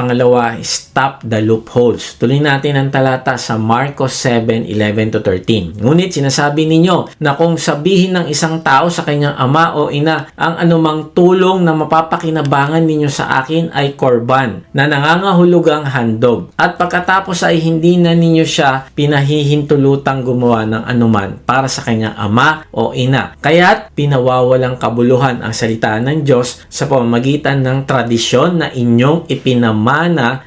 Pangalawa, stop the loopholes. Tuloy natin ang talata sa Marcos 7:11-13. Ngunit sinasabi ninyo na kung sabihin ng isang tao sa kanyang ama o ina, ang anumang tulong na mapapakinabangan ninyo sa akin ay korban na nangangahulugang handog. At pagkatapos ay hindi na ninyo siya pinahihintulutang gumawa ng anuman para sa kanyang ama o ina. Kaya't pinawawalang kabuluhan ang salita ng Diyos sa pamamagitan ng tradisyon na inyong ipinamana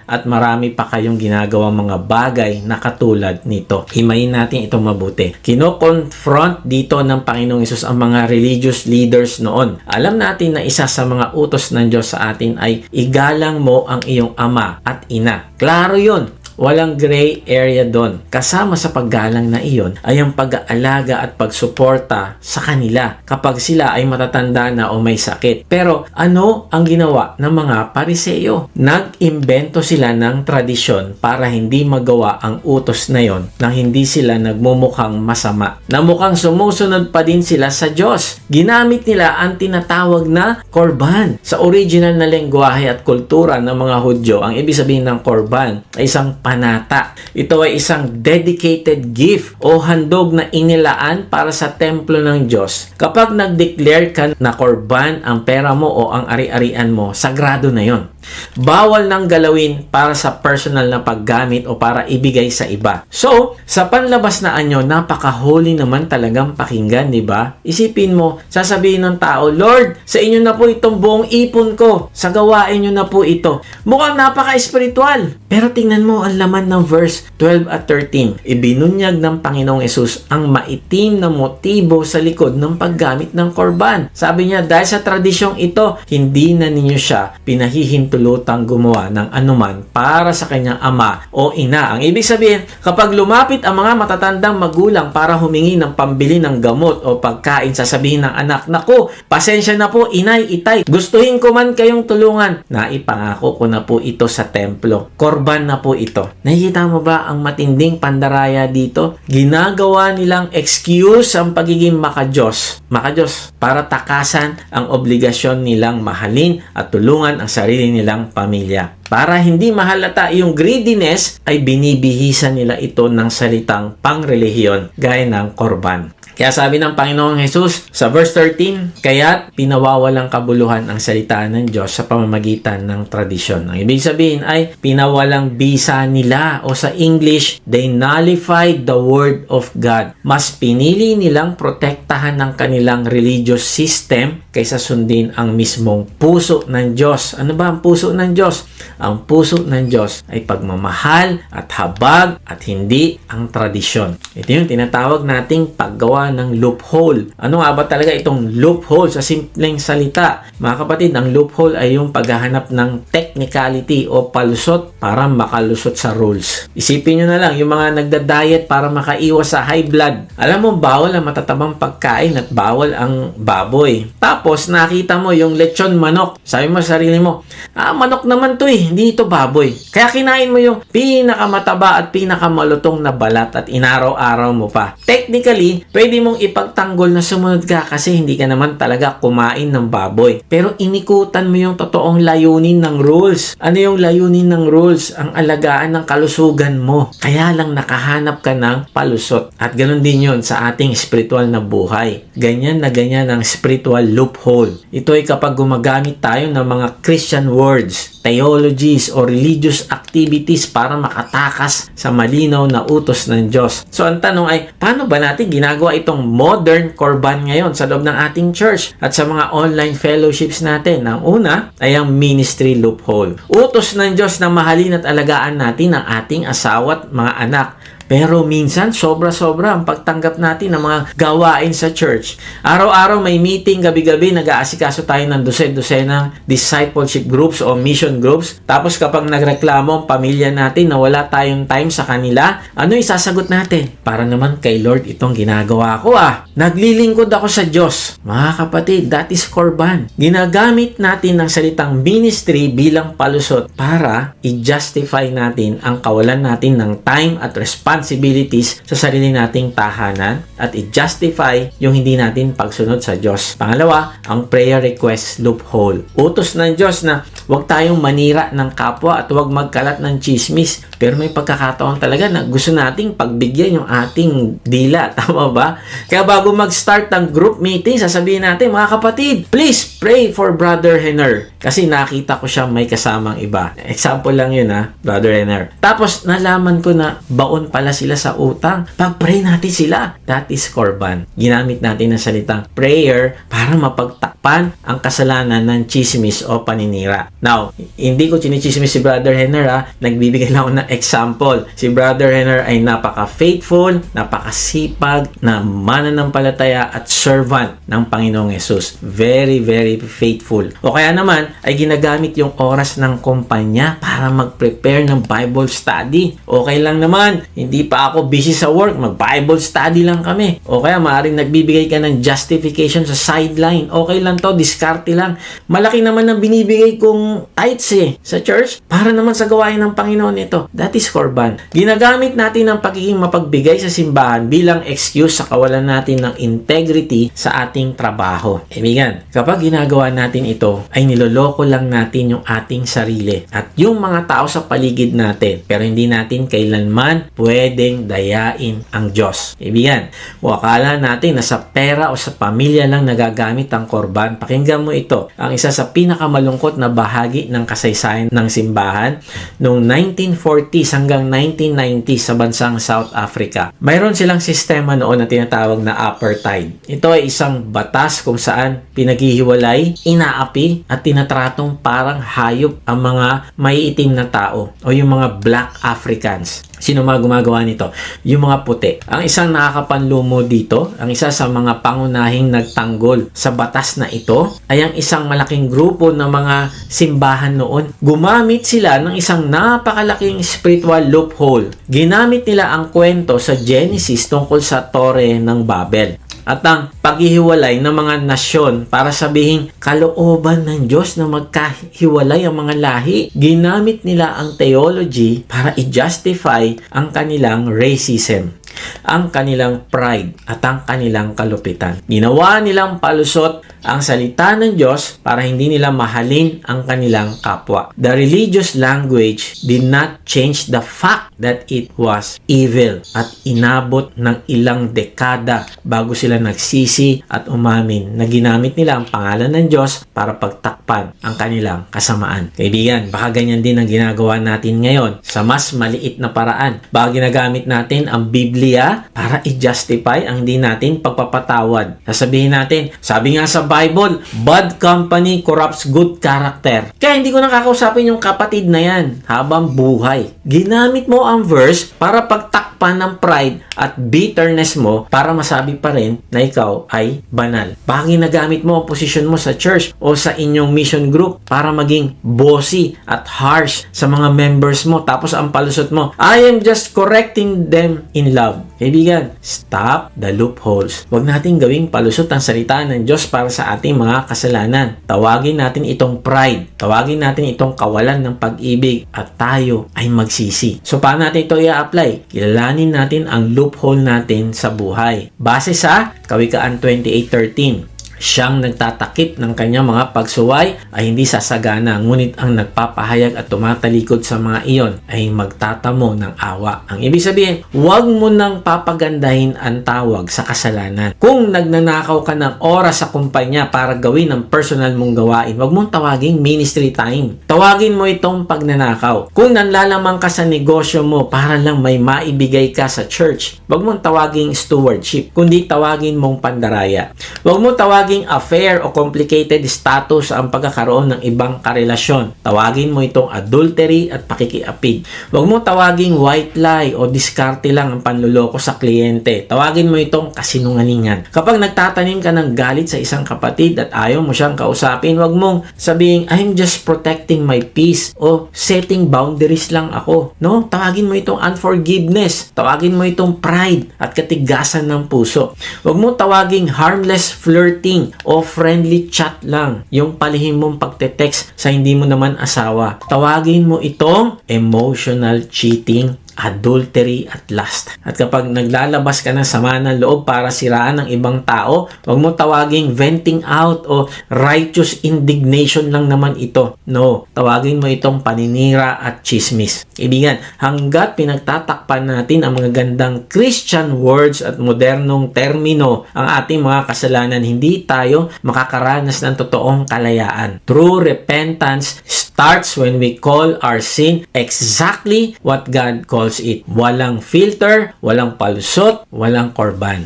at marami pa kayong ginagawang mga bagay na katulad nito. Himayin natin itong mabuti. Kino-confront dito ng Panginoong Hesus ang mga religious leaders noon. Alam natin na isa sa mga utos ng Diyos sa atin ay igalang mo ang iyong ama at ina. Klaro yun. Walang gray area doon. Kasama sa paggalang na iyon ay ang pag-aalaga at pagsuporta sa kanila kapag sila ay matatanda na o may sakit. Pero ano ang ginawa ng mga Pariseo? Nag-imbento sila ng tradisyon para hindi magawa ang utos na yon nang hindi sila nagmumukhang masama. Na mukhang sumusunod pa din sila sa Diyos. Ginamit nila ang tinatawag na korban. Sa original na lengguwahe at kultura ng mga Hudyo, ang ibig sabihin ng korban ay isang panata. Ito ay isang dedicated gift o handog na inilaan para sa templo ng Diyos. Kapag nag-declare ka na korban ang pera mo o ang ari-arian mo, sagrado na yon. Bawal nang galawin para sa personal na paggamit o para ibigay sa iba. So, sa panlabas na anyo, napaka-holy naman talagang pakinggan, di ba? Isipin mo, sasabihin ng tao, Lord, sa inyo na po itong buong ipon ko. Sa gawain nyo na po ito. Mukhang napaka-espiritual. Pero tingnan mo ang laman ng verse 12 at 13. Ibinunyag ng Panginoong Hesus ang maitim na motibo sa likod ng paggamit ng korban. Sabi niya, dahil sa tradisyong ito, hindi na ninyo siya pinahihintulutang gumawa ng anuman para sa kanyang ama o ina. Ang ibig sabihin, kapag lumapit ang mga matatandang magulang para humingi ng pambili ng gamot o pagkain, sasabihin ng anak, naku, pasensya na po, inay, itay, gustuhin ko man kayong tulungan. Naipangako ko na po ito sa templo. Korban na po ito. Nakikita mo ba ang matinding pandaraya dito? Ginagawa nilang excuse ang pagiging makajos para takasan ang obligasyon nilang mahalin at tulungan ang sarili nilang pamilya. Para hindi mahalata yung greediness, ay binibihisan nila ito ng salitang pangrelihiyon gaya ng korban. Kaya sabi ng Panginoong Hesus sa verse 13, kaya't pinawawalang kabuluhan ang salita ng Diyos sa pamamagitan ng tradisyon. Ang ibig sabihin ay pinawalang bisa nila, o sa English, they nullified the word of God. Mas pinili nilang protektahan ng kanilang religious system kaysa sundin ang mismong puso ng Diyos. Ano ba ang puso ng Diyos? Ang puso ng Diyos ay pagmamahal at habag at hindi ang tradisyon. Ito yung tinatawag nating paggawa ng loophole. Ano nga ba talaga itong loophole? Sa simpleng salita, mga kapatid, ang loophole ay yung paghahanap ng technicality o palusot para makalusot sa rules. Isipin nyo na lang, yung mga nagda-diet para makaiwas sa high blood. Alam mo, bawal ang matatabang pagkain at bawal ang baboy. Tapos, nakita mo yung lechon manok. Sabi mo sa sarili mo, manok naman to hindi ito baboy. Kaya kinain mo yung pinakamataba at pinakamalutong na balat at inaraw-araw mo pa. Technically, pwede mong ipagtanggol na sumunod ka kasi hindi ka naman talaga kumain ng baboy. Pero inikutan mo yung totoong layunin ng rules. Ano yung layunin ng rules? Ang alagaan ng kalusugan mo. Kaya lang nakahanap ka ng palusot. At ganun din yun sa ating spiritual na buhay. Ganyan na ganyan ang spiritual loophole. Ito ay kapag gumagamit tayo ng mga Christian words, theologies o religious activities para makatakas sa malinaw na utos ng Diyos. So ang tanong ay, paano ba natin ginagawa itong modern korban ngayon sa loob ng ating church at sa mga online fellowships natin? Ang una ay ang ministry loophole. Utos ng Diyos na mahalin at alagaan natin ang ating asawa at mga anak. Pero minsan, sobra-sobra ang pagtanggap natin ng mga gawain sa church. Araw-araw may meeting, gabi-gabi nag-aasikaso tayo ng dosen-dosenang discipleship groups o mission groups. Tapos kapag nagreklamo ang pamilya natin na wala tayong time sa kanila, ano isasagot natin? Para naman kay Lord itong ginagawa ko Naglilingkod ako sa Diyos. Mga kapatid, that is korban. Ginagamit natin ng salitang ministry bilang palusot para i-justify natin ang kawalan natin ng time at responsibility responsibilities sa sarili nating tahanan at i-justify yung hindi natin pagsunod sa Diyos. Pangalawa, ang prayer request loophole. Utos ng Diyos na huwag tayong manira ng kapwa at huwag magkalat ng chismis. Pero may pagkakataon talaga na gusto nating pagbigyan yung ating dila. Tama ba? Kaya bago mag-start ng group meeting, sasabihin natin, mga kapatid, please pray for Brother Henner. Kasi nakita ko siya may kasamang iba. Example lang yun Brother Henner. Tapos nalaman ko na baon pala sila sa utang. Pag-pray natin sila. That is korban. Ginamit natin ang salitang prayer para mapagtakpan ang kasalanan ng chismis o paninira. Now, hindi ko chinichismis si Brother Henner Nagbibigay lang ako ng example. Si Brother Henner ay napaka-faithful, napakasipag, na mananampalataya at servant ng Panginoong Yesus. Very, very faithful. O kaya naman, ay ginagamit yung oras ng kumpanya para mag-prepare ng Bible study. Okay lang naman, hindi pa ako busy sa work, mag-Bible study lang kami. O kaya maaaring nagbibigay ka ng justification sa sideline. Okay lang to, diskarte lang. Malaki naman ang binibigay kong tithes sa church para naman sa gawain ng Panginoon ito. That is korban. Ginagamit natin ang pagiging mapagbigay sa simbahan bilang excuse sa kawalan natin ng integrity sa ating trabaho. Kaibigan, kapag ginagawa natin ito, ay niloloko lang natin yung ating sarili at yung mga tao sa paligid natin. Pero hindi natin kailanman pwedeng dayain ang Diyos. Kaibigan, kung akala natin na sa pera o sa pamilya lang nagagamit ang korban, pakinggan mo ito. Ang isa sa pinakamalungkot na bahagi ng kasaysayan ng simbahan noong 1940s hanggang 1990s sa bansang South Africa. Mayroon silang sistema noon na tinatawag na apartheid. Ito ay isang batas kung saan pinaghihiwalay, inaapi at tinatratong parang hayop ang mga maiitim na tao o yung mga Black Africans. Sino mga gumagawa nito? Yung mga puti. Ang isang nakakapanlumo dito, ang isa sa mga pangunahing nagtanggol sa batas na ito, ay ang isang malaking grupo ng mga simbahan noon. Gumamit sila ng isang napakalaking spiritual loophole. Ginamit nila ang kwento sa Genesis tungkol sa Tore ng Babel at ang paghihiwalay ng mga nasyon para sabihin kalooban ng Diyos na magkahiwalay ang mga lahi. Ginamit nila ang theology para i-justify ang kanilang racism, ang kanilang pride at ang kanilang kalupitan. Ginawa nilang palusot ang salita ng Diyos para hindi nila mahalin ang kanilang kapwa. The religious language did not change the fact that it was evil at inabot ng ilang dekada bago sila nagsisi at umamin na ginamit nila ang pangalan ng Diyos para pagtakpan ang kanilang kasamaan. Kaibigan, baka ganyan din ang ginagawa natin ngayon sa mas maliit na paraan. Baka ginagamit natin ang Biblia para i-justify ang hindi natin pagpapatawad. Sasabihin natin, sabi nga sa Bible, bad company corrupts good character. Kaya hindi ko nakakausapin yung kapatid na yan habang buhay. Ginamit mo ang verse para pagtakpan ng pride at bitterness mo para masabi pa rin na ikaw ay banal. Baka ginagamit mo ang posisyon mo sa church o sa inyong mission group para maging bossy at harsh sa mga members mo. Tapos ang palusot mo, I am just correcting them in love. Kaibigan, stop the loopholes. Huwag natin gawing palusot ang salita ng Diyos para sa ating mga kasalanan. Tawagin natin itong pride. Tawagin natin itong kawalan ng pag-ibig at tayo ay magsisi. So, paano natin ito i-apply? Kilalanin natin ang loophole natin sa buhay. Base sa Kawikaan 28:13. Siyang nagtatakip ng kanyang mga pagsuway ay hindi sasagana, ngunit ang nagpapahayag at tumatalikod sa mga iyon ay magtatamo ng awa. Ang ibig sabihin, huwag mo nang papagandahin ang tawag sa kasalanan. Kung nagnanakaw ka ng oras sa kumpanya para gawin ang personal mong gawain, huwag mong tawaging ministry time. Tawagin mo itong pagnanakaw. Kung nanlalamang ka sa negosyo mo para lang may maibigay ka sa church, huwag mong tawaging stewardship, kundi tawagin mong pandaraya. Huwag mo tawagin affair o complicated status ang pagkakaroon ng ibang karelasyon. Tawagin mo itong adultery at pakikiapid. Huwag mo tawaging white lie o diskarte lang ang panluloko sa kliyente. Tawagin mo itong kasinungalingan. Kapag nagtatanim ka ng galit sa isang kapatid at ayaw mo siyang kausapin, huwag mong sabihin, I'm just protecting my peace o setting boundaries lang ako. No? Tawagin mo itong unforgiveness. Tawagin mo itong pride at katigasan ng puso. Huwag mo tawaging harmless flirting o friendly chat lang, yung palihim mong pagte-text sa hindi mo naman asawa. Tawagin mo itong emotional cheating adultery at lust. At kapag naglalabas ka ng sama ng loob para siraan ng ibang tao, huwag mo tawaging venting out o righteous indignation lang naman ito. No, tawagin mo itong paninira at chismis. Kaibigan, hanggat pinagtatakpan natin ang mga gandang Christian words at modernong termino ang ating mga kasalanan, hindi tayo makakaranas ng totoong kalayaan. True repentance starts when we call our sin exactly what God calls it. Walang filter, walang palusot, walang korban.